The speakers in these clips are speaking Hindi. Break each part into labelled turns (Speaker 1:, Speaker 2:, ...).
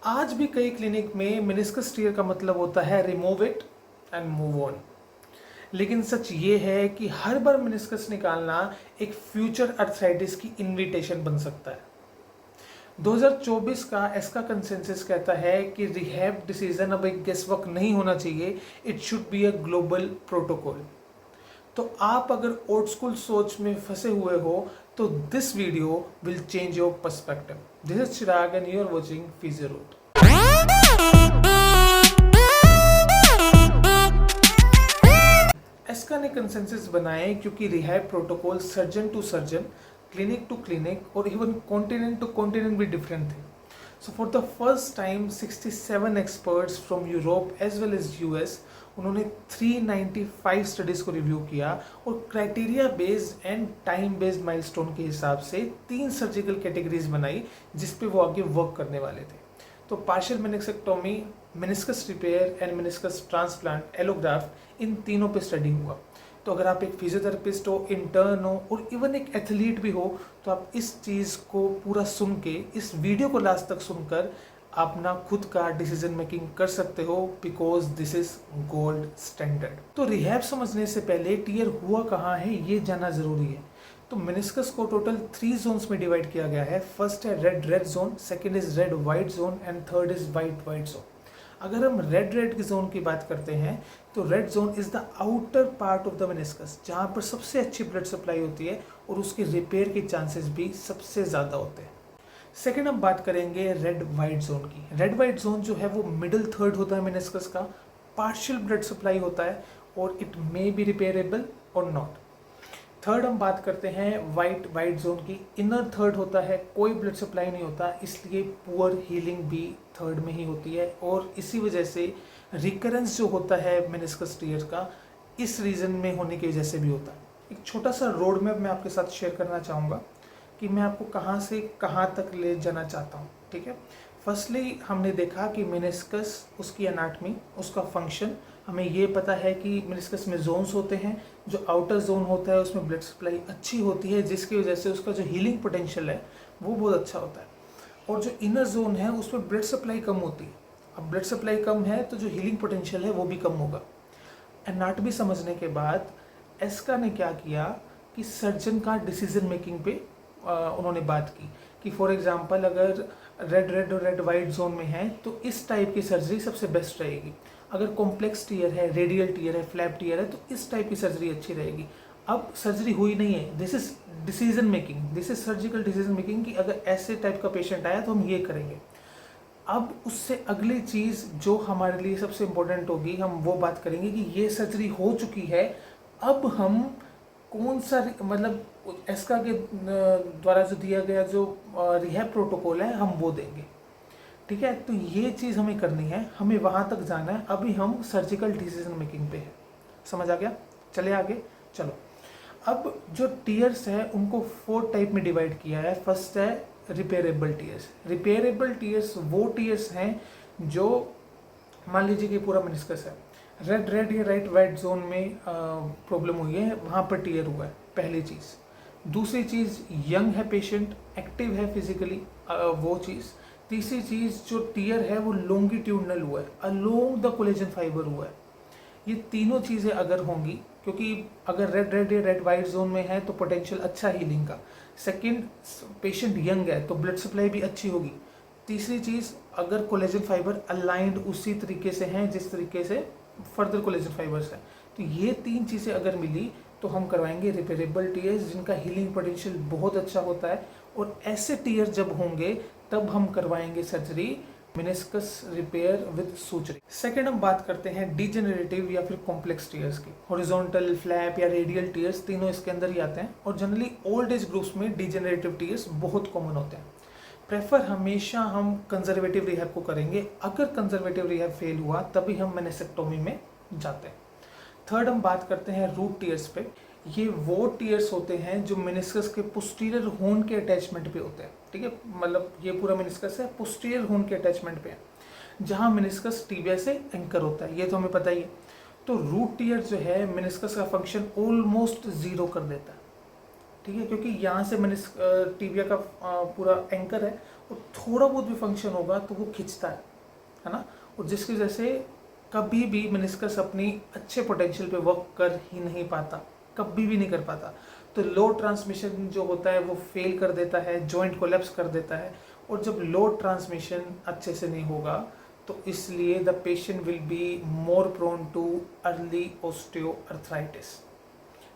Speaker 1: आज भी कई क्लिनिक में मेनिस्कस टीयर का मतलब होता है remove it and move on. लेकिन सच ये है कि हर बार मेनिस्कस निकालना एक फ्यूचर अर्थराइटिस की इनविटेशन बन सकता है। 2024 का एस्का कंसेंसस कहता है कि रिहैब डिसीजन अब एक गेसवर्क नहीं होना चाहिए, it should be a global protocol. तो आप अगर ओल्ड स्कूल सोच में फंसे हुए हो तो this video will change your perspective. This is Chirag and you are watching Physio Root. ESSKA ने कंसेंसस बनाए क्योंकि rehab protocol surgeon to surgeon, clinic to clinic और इवन कॉन्टिनेंट टू कॉन्टिनेंट भी डिफरेंट थे। So for the first time 67 experts from Europe as well as US उन्होंने 395 स्टडीज़ को रिव्यू किया और criteria based and time based milestone के हिसाब से 3 सर्जिकल कैटेगरीज बनाई जिस पे वो आगे वर्क करने वाले थे। तो partial meniscectomy, meniscus repair and meniscus transplant, allograft, इन तीनों पे स्टडी हुआ। तो अगर आप एक फिजियोथेरेपिस्ट हो, इंटर्न हो और इवन एक एथलीट भी हो तो आप इस चीज़ को पूरा सुन के, इस वीडियो को लास्ट तक सुनकर अपना खुद का डिसीजन मेकिंग कर सकते हो, because this is gold standard. तो रिहैब समझने से पहले टीयर हुआ कहाँ है ये जानना जरूरी है। तो मेनिस्कस को टोटल 3 जोन्स में डिवाइड किया गया है। फर्स्ट है red zone, second is red white zone and third is white zone. अगर हम रेड की जोन की बात करते हैं तो red zone is the outer part of the meniscus, जहाँ पर सबसे अच्छी ब्लड सप्लाई होती है और उसके रिपेयर के चांसेस भी सबसे ज़्यादा होते हैं। सेकेंड हम बात करेंगे रेड वाइट जोन की। रेड वाइट जोन जो है वो मिडिल थर्ड होता है मेनिस्कस का, पार्शियल ब्लड सप्लाई होता है और इट मे बी रिपेयरेबल और नॉट। थर्ड हम बात करते हैं वाइट जोन की। इनर थर्ड होता है, कोई ब्लड सप्लाई नहीं होता, इसलिए पुअर हीलिंग भी थर्ड में ही होती है और इसी वजह से रिकरेंस जो होता है मेनिस्कस टीयर का इस रीजन में होने की वजह से भी होता है। एक छोटा सा रोड मैप मैं आपके साथ शेयर करना चाहूँगा कि मैं आपको कहाँ से कहाँ तक ले जाना चाहता हूँ, ठीक है। फर्स्टली हमने देखा कि मेनिस्कस, उसकी एनाटमी, उसका फंक्शन, हमें ये पता है कि मेनिस्कस में जोन्स होते हैं। जो आउटर जोन होता है उसमें ब्लड सप्लाई अच्छी होती है जिसकी वजह से उसका जो हीलिंग पोटेंशियल है वो बहुत अच्छा होता है, और जो इनर जोन है उसमें ब्लड सप्लाई कम होती है। अब ब्लड सप्लाई कम है तो जो हीलिंग पोटेंशियल है वो भी कम होगा। एनाटमी समझने के बाद एस्का ने क्या किया कि सर्जन का डिसीजन मेकिंग पे उन्होंने बात की कि फॉर एग्जांपल अगर रेड और रेड वाइट जोन में है तो इस टाइप की सर्जरी सबसे बेस्ट रहेगी। अगर कॉम्प्लेक्स टीयर है, रेडियल टीयर है, फ्लैप टीयर है तो इस टाइप की सर्जरी अच्छी रहेगी। अब सर्जरी हुई नहीं है, this is decision making, this is surgical decision making कि अगर ऐसे टाइप का पेशेंट आया तो हम ये करेंगे। अब उससे अगली चीज़ जो हमारे लिए सबसे इम्पोर्टेंट होगी, हम वो बात करेंगे कि ये सर्जरी हो चुकी है, अब हम कौन सा मतलब एस्का के द्वारा जो दिया गया जो रिहैब प्रोटोकॉल है हम वो देंगे, ठीक है। तो ये चीज़ हमें करनी है, हमें वहाँ तक जाना है। अभी हम सर्जिकल डिसीजन मेकिंग पे है, समझ आ गया। चले आगे चलो। अब जो टीयर्स है उनको 4 टाइप में डिवाइड किया है। फर्स्ट है रिपेयरेबल टीयर्स। रिपेयरेबल टीयर्स वो टीयर्स हैं जो मान लीजिए कि पूरा मेनिस्कस है, रेड या राइट वाइट जोन में प्रॉब्लम हुई है, वहाँ पर टीयर हुआ है, पहली चीज़। दूसरी चीज़ यंग है पेशेंट, एक्टिव है फिजिकली, वो चीज़। तीसरी चीज़ जो टीयर है वो लॉन्गिट्यूडनल हुआ है, अलोंग द कोलेजन फाइबर हुआ है। ये तीनों चीज़ें अगर होंगी, क्योंकि अगर रेड या रेड वाइट जोन में है तो पोटेंशियल अच्छा हीलिंग का। सेकंड, पेशेंट यंग है तो ब्लड सप्लाई भी अच्छी होगी। तीसरी चीज़, अगर कोलेजन फाइबर अलाइंड उसी तरीके से हैं जिस तरीके से फर्दर कोलेजन फाइबर्स है, तो ये 3 चीज़ें अगर मिली तो हम करवाएंगे रिपेयरेबल टीयर्स जिनका हीलिंग पोटेंशियल बहुत अच्छा होता है। और ऐसे टीयर जब होंगे तब हम करवाएंगे surgery meniscus repair with suture. Second हम बात करते हैं डिजेनरेटिव या फिर कॉम्प्लेक्स टीयर्स की। हॉरिजॉन्टल, फ्लैप या रेडियल टीयर्स तीनों इसके अंदर ही आते हैं और जनरली ओल्ड एज ग्रुप्स में डिजेनरेटिव टीयर्स बहुत कॉमन होते हैं। प्रेफर हमेशा हम कंजर्वेटिव रिहैब को करेंगे। अगर कंजर्वेटिव रिहैब फेल हुआ तभी हम मेनिसेक्टोमी में जाते हैं। थर्ड हम बात करते हैं रूट टीयर्स पे। ये वो टीयर्स होते हैं जो मेनिस्कस के पोस्टीरियर होर्न के अटैचमेंट पे होते हैं, ठीक है। मतलब ये पूरा मेनिस्कस है, पोस्टीरियर होर्न के अटैचमेंट पे है, जहाँ मेनिस्कस टीबिया से एंकर होता है, ये तो हमें पता ही है। तो रूट टीयर जो है मेनिस्कस का फंक्शन ऑलमोस्ट 0 कर देता है, ठीक है, क्योंकि यहाँ से टीबिया का पूरा एंकर है और थोड़ा बहुत भी फंक्शन होगा तो वो खिंचता है ना, और जिसकी वजह से कभी भी मेनिस्कस अपनी अच्छे पोटेंशियल पे वर्क कर ही नहीं पाता, कभी भी नहीं कर पाता। तो लोड ट्रांसमिशन जो होता है वो फेल कर देता है, जॉइंट कोलैप्स कर देता है, और जब लोड ट्रांसमिशन अच्छे से नहीं होगा तो इसलिए the patient will be more prone to early osteoarthritis.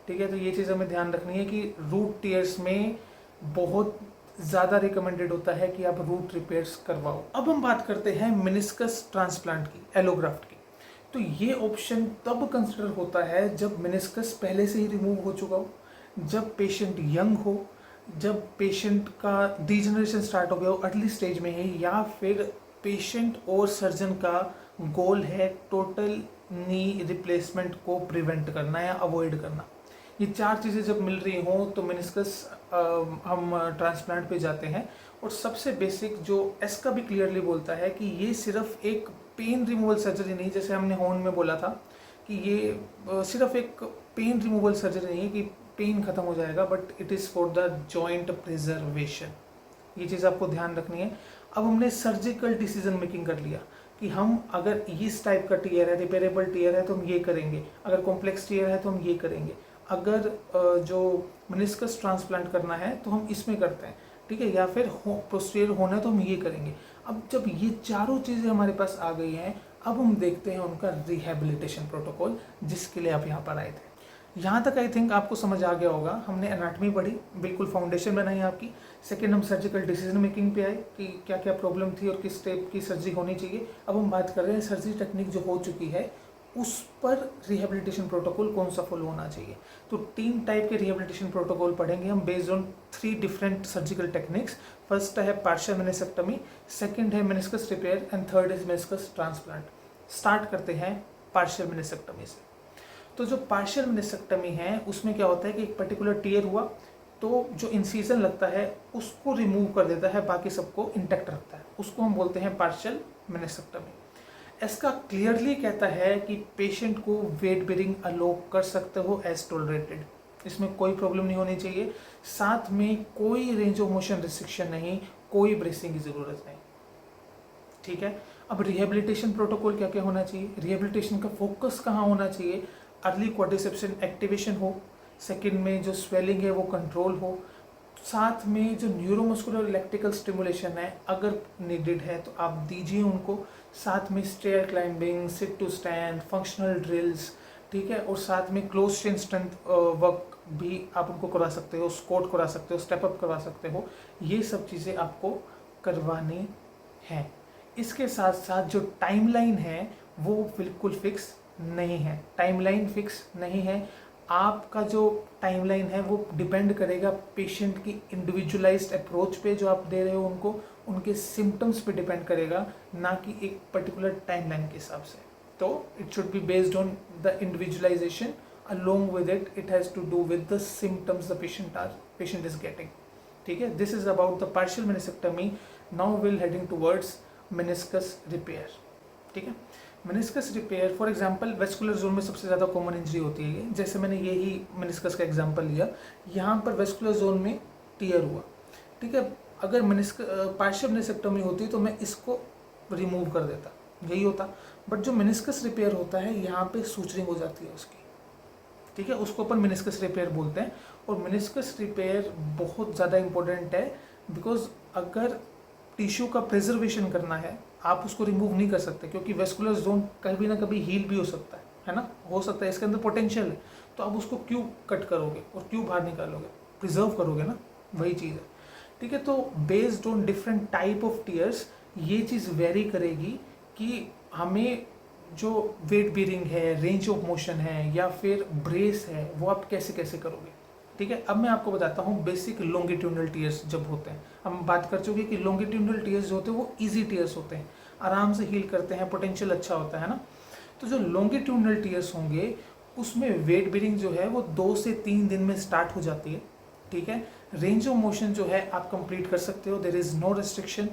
Speaker 1: ठीक है, तो ये चीज़ हमें ध्यान रखनी है कि रूट टीयर्स में बहुत ज़्यादा रिकमेंडेड होता है कि आप रूट रिपेयर्स करवाओ। अब हम बात करते हैं मेनिस्कस ट्रांसप्लांट की, एलोग्राफ्ट की। तो ये ऑप्शन तब कंसिडर होता है जब मेनिस्कस पहले से ही रिमूव हो चुका हो, जब पेशेंट यंग हो, जब पेशेंट का डिजेनरेशन स्टार्ट हो गया हो अर्ली स्टेज में है, या फिर पेशेंट और सर्जन का गोल है टोटल नी रिप्लेसमेंट को प्रिवेंट करना या अवॉइड करना। ये चार चीज़ें जब मिल रही हों तो मेनिस्कस हम ट्रांसप्लांट पे जाते हैं। और सबसे बेसिक जो एस्का भी क्लियरली बोलता है कि ये सिर्फ एक पेन रिमूवल सर्जरी नहीं, जैसे हमने हॉर्न में बोला था कि ये सिर्फ एक पेन रिमूवल सर्जरी नहीं है कि पेन खत्म हो जाएगा, but it is for the joint preservation. ये चीज़ आपको ध्यान रखनी है। अब हमने सर्जिकल डिसीजन मेकिंग कर लिया कि हम अगर इस टाइप का टीयर है, रिपेयरेबल टीयर है तो हम ये करेंगे, अगर कॉम्प्लेक्स टीयर है तो हम ये करेंगे, अगर जो मेनिस्कस ट्रांसप्लांट करना है तो हम इसमें करते हैं, ठीक है, या फिर पोस्टीरियर होना है तो हम ये करेंगे। अब जब ये चारों चीज़ें हमारे पास आ गई हैं, अब हम देखते हैं उनका रिहेबिलिटेशन प्रोटोकॉल जिसके लिए आप यहाँ पर आए थे। यहाँ तक आई थिंक आपको समझ आ गया होगा। हमने एनाटमी पढ़ी, बिल्कुल फाउंडेशन बनाई आपकी। सेकेंड हम सर्जिकल डिसीजन मेकिंग पे आए कि क्या क्या प्रॉब्लम थी और किस टाइप की सर्जरी होनी चाहिए। अब हम बात कर रहे हैं सर्जरी टेक्निक जो हो चुकी है उस पर रिहेबिलिटेशन प्रोटोकॉल कौन सा फॉलो होना चाहिए। तो 3 टाइप के रिहेबिलिटेशन प्रोटोकॉल पढ़ेंगे हम based on 3 different surgical techniques. First है पार्शियल मेनिसेक्टमी, सेकंड है meniscus repair and third is meniscus transplant. Start करते हैं पार्शियल मेनिसेक्टमी से। तो जो पार्शियल मेनिसेक्टमी है उसमें क्या होता है कि एक पर्टिकुलर टीयर हुआ तो जो इंसीजन लगता है उसको रिमूव कर देता है, बाकी सबको इंटैक्ट रखता है, उसको हम बोलते हैं पार्शियल मेनिसेक्टमी। इसका क्लियरली कहता है कि पेशेंट को वेट बेरिंग अलो कर सकते हो एज टॉलरेटेड, इसमें कोई प्रॉब्लम नहीं होनी चाहिए। साथ में कोई रेंज ऑफ मोशन रिस्ट्रिक्शन नहीं, कोई ब्रेसिंग की ज़रूरत नहीं, ठीक है। अब रिहेबिलिटेशन प्रोटोकॉल क्या क्या होना चाहिए, रिहेबिलिटेशन का फोकस कहाँ होना चाहिए, अर्ली क्वाड्रिसेप्शन एक्टिवेशन हो, सेकेंड में जो स्वेलिंग है वो कंट्रोल हो, साथ में जो न्यूरोमस्कुलर इलेक्ट्रिकल स्टिमुलेशन है अगर नीडेड है तो आप दीजिए उनको, साथ में stair climbing, sit to stand, functional drills, ठीक है, और साथ में क्लोज चेन स्ट्रेंथ वर्क भी आप उनको करा सकते हो, स्क्वाट करा सकते हो, स्टेप अप करवा सकते हो। ये सब चीज़ें आपको करवानी है। इसके साथ साथ जो टाइमलाइन है वो बिल्कुल फिक्स नहीं है, टाइमलाइन फिक्स नहीं है। आपका जो टाइमलाइन है वो डिपेंड करेगा पेशेंट की इंडिविजुअलाइज्ड अप्रोच पे जो आप दे रहे हो उनको, उनके सिम्टम्स पे डिपेंड करेगा, ना कि एक पर्टिकुलर टाइमलाइन के हिसाब से। तो it should be based on the individualisation, along with it has to do with the symptoms the patient is getting, ठीक है। This is about the partial meniscectomy. Now will heading towards meniscus repair, ठीक है। Meniscus repair for example vascular zone में सबसे ज़्यादा कॉमन इंजरी होती है ये, जैसे मैंने यही मेनिस्कस का एग्जांपल लिया, यहाँ पर वेस्कुलर जोन में टीयर हुआ, ठीक है। अगर पार्शियल मेनिसेक्टमी होती तो मैं इसको रिमूव कर देता, यही होता। बट जो मेनिस्कस रिपेयर होता है यहाँ पे सूचरिंग हो जाती है उसकी, ठीक है, उसको अपन मेनिस्कस रिपेयर बोलते हैं। और मेनिस्कस रिपेयर बहुत ज़्यादा इंपॉर्टेंट है बिकॉज अगर टिश्यू का प्रिजर्वेशन करना है आप उसको रिमूव नहीं कर सकते, क्योंकि वेस्कुलर जोन कभी ना कभी हील भी हो सकता है ना, हो सकता है, इसके अंदर पोटेंशियल है। तो आप उसको क्यों कट करोगे और क्यों बाहर निकालोगे, प्रिजर्व करोगे ना, वही चीज़ है, ठीक है। तो based on different type of tears ये चीज़ वेरी करेगी कि हमें जो वेट बेरिंग है, रेंज ऑफ मोशन है या फिर ब्रेस है वो आप कैसे कैसे करोगे, ठीक है। अब मैं आपको बताता हूँ बेसिक लॉन्गिट्यूडनल टीयर्स जब होते हैं। हम बात कर चुके कि लॉन्गिट्यूडनल टीयर्स जो होते हैं वो इजी टीयर्स होते हैं, आराम से हील करते हैं, पोटेंशियल अच्छा होता है ना। तो जो लॉन्गिट्यूडनल टीयर्स होंगे उसमें वेट बेरिंग जो है वो 2 से 3 दिन में स्टार्ट हो जाती है, ठीक है। रेंज ऑफ मोशन जो है आप कंप्लीट कर सकते हो, there is no restriction.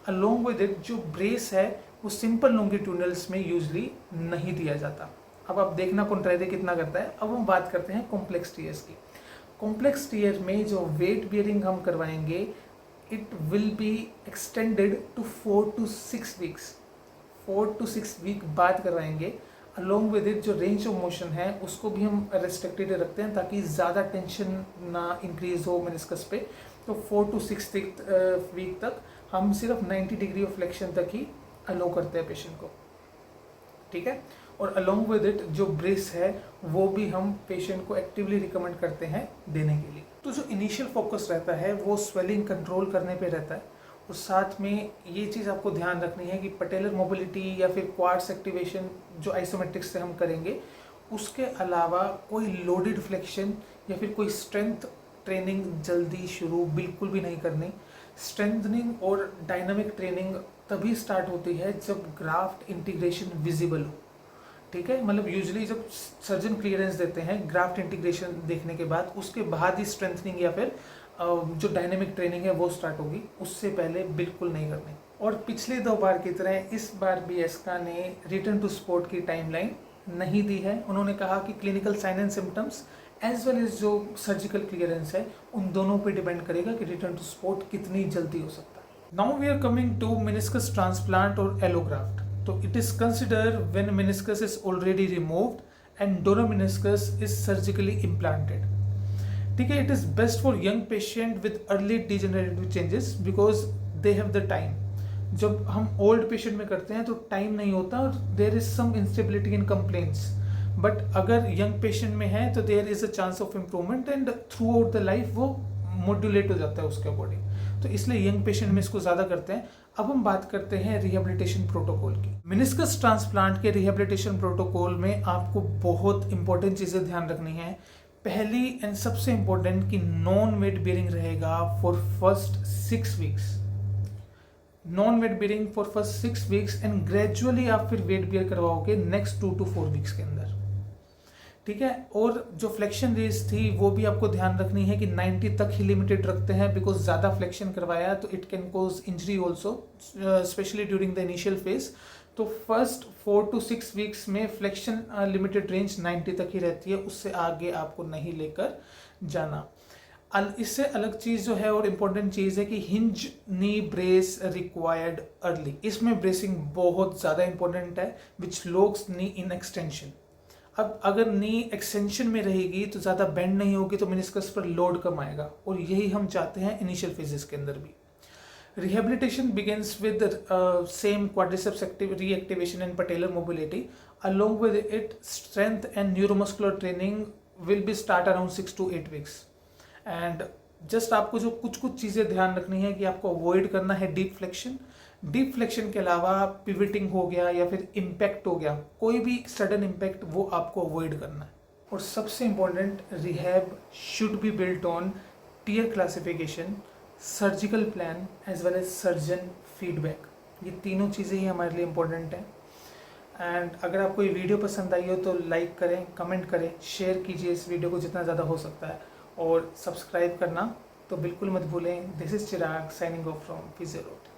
Speaker 1: Along with it जो ब्रेस है वो सिंपल लॉन्गिट्यूडनल्स में यूजली नहीं दिया जाता। अब आप देखना कॉन्ट्रायरी कितना करता है। अब हम बात करते हैं कॉम्प्लेक्स टीयर्स की। कॉम्प्लेक्स टीयर में जो वेट बियरिंग हम करवाएंगे it will be extended to 4 to 6 weeks. 4 to 6 week बाद करवाएंगे. अलॉन्ग विद इट जो रेंज ऑफ मोशन है उसको भी हम रेस्ट्रिक्टेड रखते हैं ताकि ज़्यादा टेंशन ना इंक्रीज हो मेनिस्कस पे. तो 4 to 6 वीक तक हम सिर्फ 90 डिग्री ऑफ फ्लेक्शन तक ही अलो करते हैं पेशेंट को. ठीक है. और अलॉन्ग विद इट जो ब्रेस है वो भी हम पेशेंट को एक्टिवली रिकमेंड करते हैं देने के लिए. तो जो इनिशियल फोकस रहता है वो स्वेलिंग कंट्रोल करने पे रहता है. और साथ में ये चीज़ आपको ध्यान रखनी है कि पटेलर मोबिलिटी या फिर क्वाड्स एक्टिवेशन जो आइसोमेट्रिक्स से हम करेंगे उसके अलावा कोई लोडेड फ्लेक्शन या फिर कोई स्ट्रेंथ ट्रेनिंग जल्दी शुरू बिल्कुल भी नहीं करनी. स्ट्रेंथनिंग और डायनामिक ट्रेनिंग तभी स्टार्ट होती है जब ग्राफ्ट इंटीग्रेशन विजिबल हो. ठीक है. मतलब यूजुअली जब सर्जन क्लियरेंस देते हैं ग्राफ्ट इंटीग्रेशन देखने के बाद उसके बाद ही स्ट्रेंथनिंग या फिर जो डायनेमिक ट्रेनिंग है वो स्टार्ट होगी. उससे पहले बिल्कुल नहीं करनी. और पिछले 2 बार की तरह इस बार भी एस्का ने रिटर्न टू स्पोर्ट की टाइमलाइन नहीं दी है. उन्होंने कहा कि clinical sign and symptoms as well as जो सर्जिकल क्लियरेंस है उन दोनों पे डिपेंड करेगा कि रिटर्न टू स्पोर्ट कितनी जल्दी हो सकता है. Now we are coming to meniscus transplant और एलोग्राफ्ट. तो it is consider when meniscus is already removed and donor meniscus is surgically implanted. ठीक है. It is best for young patient with early degenerative changes because they have the time. जब हम ओल्ड पेशेंट में करते हैं तो टाइम नहीं होता और there is some instability in complaints. But अगर यंग पेशेंट में है तो there is a chance of improvement and throughout the life वो मॉड्यूलेट हो जाता है उसके अकॉर्डिंग. तो इसलिए यंग पेशेंट में इसको ज़्यादा करते हैं. अब हम बात करते हैं रिहेबिलिटेशन प्रोटोकॉल की. मेनिस्कस ट्रांसप्लांट के रिहेबिलिटेशन प्रोटोकॉल में आपको बहुत इंपॉर्टेंट चीज़ें ध्यान रखनी है. पहली एंड सबसे इम्पोर्टेंट कि नॉन वेट बेयरिंग रहेगा for first 6 weeks. Non weight bearing for first 6 weeks and gradually आप फिर वेट बेयर करवाओगे नेक्स्ट 2 to 4 वीक्स के अंदर. ठीक है. और जो फ्लेक्शन रेज थी वो भी आपको ध्यान रखनी है कि 90 तक ही लिमिटेड रखते हैं बिकॉज ज़्यादा फ्लेक्शन करवाया तो it can cause injury also specially during the initial phase. तो फर्स्ट 4 to 6 वीक्स में फ्लेक्शन लिमिटेड रेंज 90 तक ही रहती है. उससे आगे आपको नहीं लेकर जाना. इससे अलग चीज़ जो है और इम्पोर्टेंट चीज़ है कि hinge knee brace required early. इसमें ब्रेसिंग बहुत ज़्यादा इंपॉर्टेंट है विच लोक्स नी इन एक्सटेंशन. अब अगर नी एक्सटेंशन में रहेगी तो ज़्यादा बेंड नहीं होगी तो मेनिस्कस पर लोड कम आएगा और यही हम चाहते हैं इनिशियल फेजेस के अंदर भी. Rehabilitation begins with the same quadriceps reactivation and patellar mobility. Along with it, strength and neuromuscular training will be start around 6 to 8 weeks. And just आपको जो कुछ चीज़ें ध्यान रखनी है कि आपको अवॉइड करना है डीप फ्लेक्शन. डीप फ्लेक्शन के अलावा पिविटिंग हो गया या फिर इम्पैक्ट हो गया, कोई भी सडन इम्पैक्ट वो आपको अवॉइड करना है. और सबसे important rehab should be built on tear classification, surgical plan as well as surgeon feedback. ये तीनों चीज़ें ही हमारे लिए इम्पोर्टेंट हैं. एंड अगर आपको ये वीडियो पसंद आई हो तो लाइक करें, कमेंट करें, शेयर कीजिए इस वीडियो को जितना ज़्यादा हो सकता है और सब्सक्राइब करना तो बिल्कुल मत भूलें. This is Chirag signing off from physiology.